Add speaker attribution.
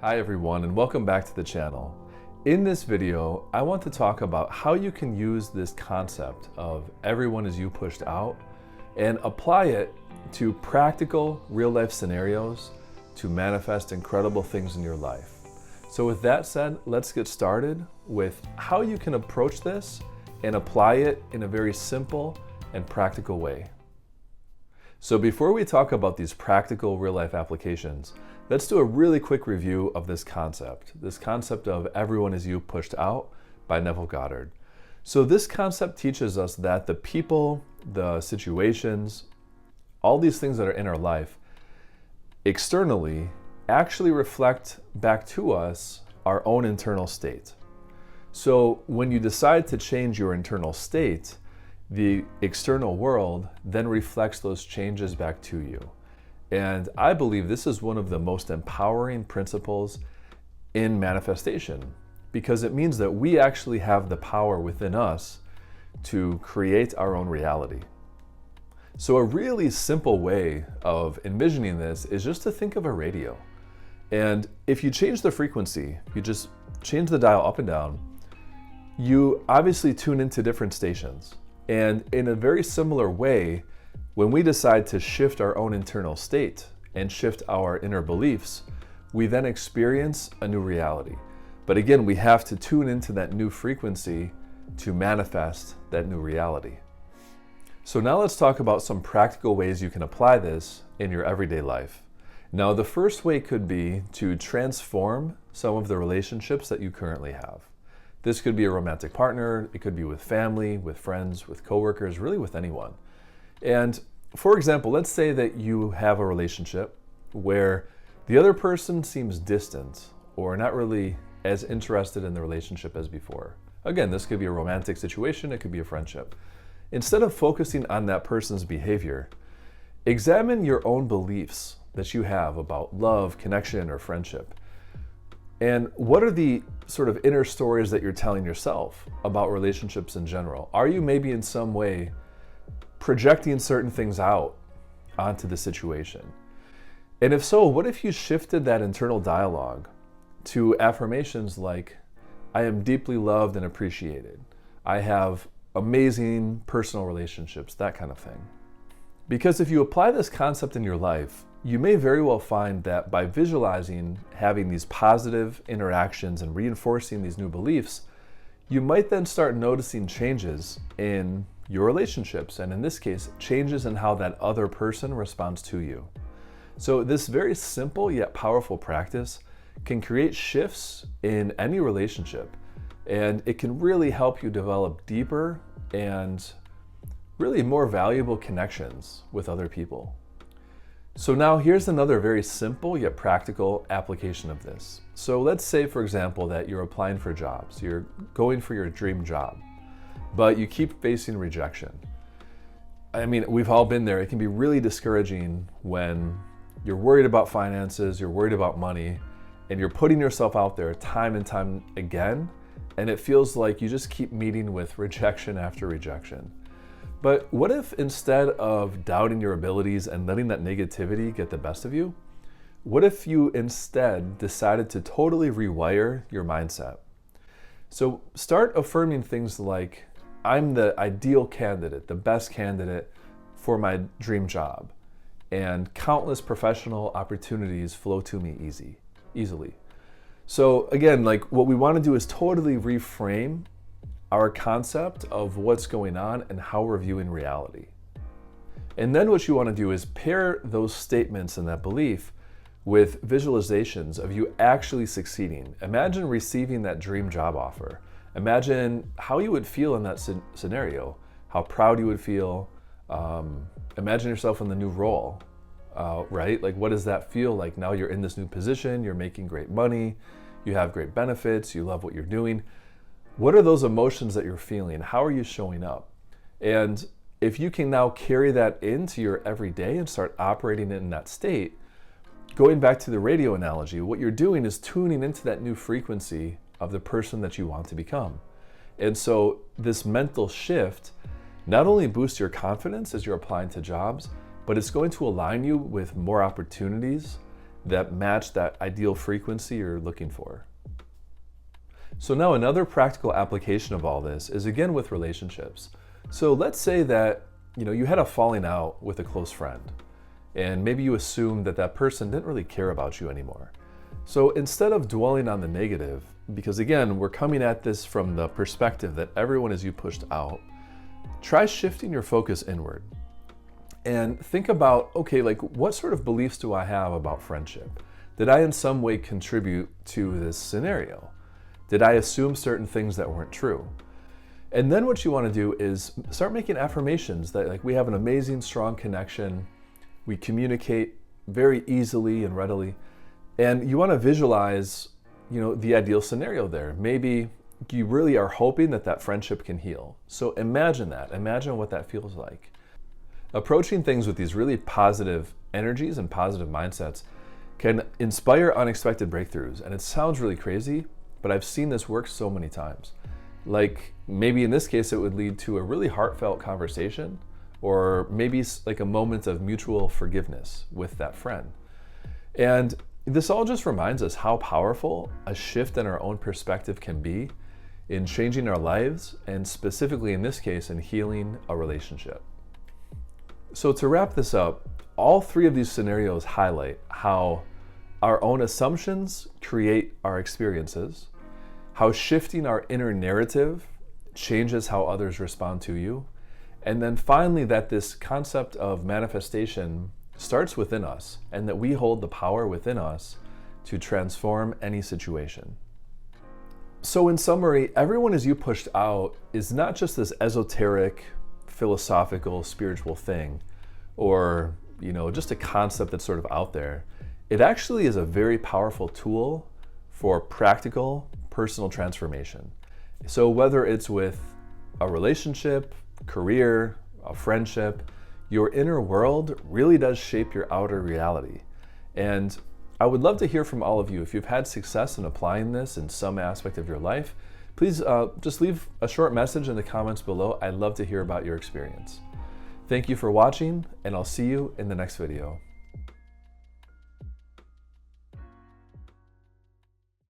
Speaker 1: Hi everyone, and welcome back to the channel. In this video, I want to talk about how you can use this concept of everyone is you pushed out and apply it to practical real-life scenarios to manifest incredible things in your life. So with that said, let's get started with how you can approach this and apply it in a very simple and practical way. So before we talk about these practical real-life applications, let's do a really quick review of this concept of everyone is you pushed out by Neville Goddard. So this concept teaches us that the people, the situations, all these things that are in our life externally actually reflect back to us our own internal state. So when you decide to change your internal state, the external world then reflects those changes back to you. And I believe this is one of the most empowering principles in manifestation, because it means that we actually have the power within us to create our own reality. So a really simple way of envisioning this is just to think of a radio. And if you change the frequency, you just change the dial up and down, you obviously tune into different stations. And in a very similar way, when we decide to shift our own internal state and shift our inner beliefs, we then experience a new reality. But again, we have to tune into that new frequency to manifest that new reality. So now let's talk about some practical ways you can apply this in your everyday life. Now, the first way could be to transform some of the relationships that you currently have. This could be a romantic partner, it could be with family, with friends, with coworkers, really with anyone. And for example, let's say that you have a relationship where the other person seems distant or not really as interested in the relationship as before. Again, this could be a romantic situation, it could be a friendship. Instead of focusing on that person's behavior, examine your own beliefs that you have about love, connection, or friendship. And what are the sort of inner stories that you're telling yourself about relationships in general? Are you maybe in some way projecting certain things out onto the situation? And if so, what if you shifted that internal dialogue to affirmations like, I am deeply loved and appreciated. I have amazing personal relationships, that kind of thing. Because if you apply this concept in your life, you may very well find that by visualizing having these positive interactions and reinforcing these new beliefs, you might then start noticing changes in your relationships, and in this case, changes in how that other person responds to you. So this very simple yet powerful practice can create shifts in any relationship, and it can really help you develop deeper and really more valuable connections with other people. So now here's another very simple yet practical application of this. So let's say, for example, that you're applying for jobs, you're going for your dream job, but you keep facing rejection. I mean, we've all been there. It can be really discouraging when you're worried about finances, you're worried about money, and you're putting yourself out there time and time again, and it feels like you just keep meeting with rejection after rejection. But what if instead of doubting your abilities and letting that negativity get the best of you, what if you instead decided to totally rewire your mindset? So start affirming things like, I'm the ideal candidate, the best candidate for my dream job, and countless professional opportunities flow to me easily. So again, like what we want to do is totally reframe our concept of what's going on and how we're viewing reality. And then what you want to do is pair those statements and that belief with visualizations of you actually succeeding. Imagine receiving that dream job offer. Imagine how you would feel in that scenario, how proud you would feel. Imagine yourself in the new role, right? Like, what does that feel like? Now you're in this new position, you're making great money, you have great benefits, you love what you're doing. What are those emotions that you're feeling? How are you showing up? And if you can now carry that into your everyday and start operating in that state, going back to the radio analogy, what you're doing is tuning into that new frequency of the person that you want to become. And so this mental shift not only boosts your confidence as you're applying to jobs, but it's going to align you with more opportunities that match that ideal frequency you're looking for. So now another practical application of all this is again with relationships. So let's say that you had a falling out with a close friend, and maybe you assumed that that person didn't really care about you anymore. So instead of dwelling on the negative, because again, we're coming at this from the perspective that everyone is you pushed out, try shifting your focus inward and think about, okay, like what sort of beliefs do I have about friendship? Did I in some way contribute to this scenario? Did I assume certain things that weren't true? And then what you want to do is start making affirmations that like we have an amazing, strong connection. We communicate very easily and readily. And you want to visualize, the ideal scenario there. Maybe you really are hoping that that friendship can heal. So imagine that. Imagine what that feels like. Approaching things with these really positive energies and positive mindsets can inspire unexpected breakthroughs. And it sounds really crazy, but I've seen this work so many times. Like maybe in this case, it would lead to a really heartfelt conversation, or maybe like a moment of mutual forgiveness with that friend. And this all just reminds us how powerful a shift in our own perspective can be in changing our lives, and specifically in this case, in healing a relationship. So to wrap this up, all three of these scenarios highlight how our own assumptions create our experiences, how shifting our inner narrative changes how others respond to you, and then finally that this concept of manifestation starts within us and that we hold the power within us to transform any situation. So in summary, everyone is you pushed out is not just this esoteric, philosophical, spiritual thing, or just a concept that's sort of out there. It actually is a very powerful tool for practical personal transformation. So whether it's with a relationship, career, a friendship, your inner world really does shape your outer reality. And I would love to hear from all of you. If you've had success in applying this in some aspect of your life, please just leave a short message in the comments below. I'd love to hear about your experience. Thank you for watching, and I'll see you in the next video.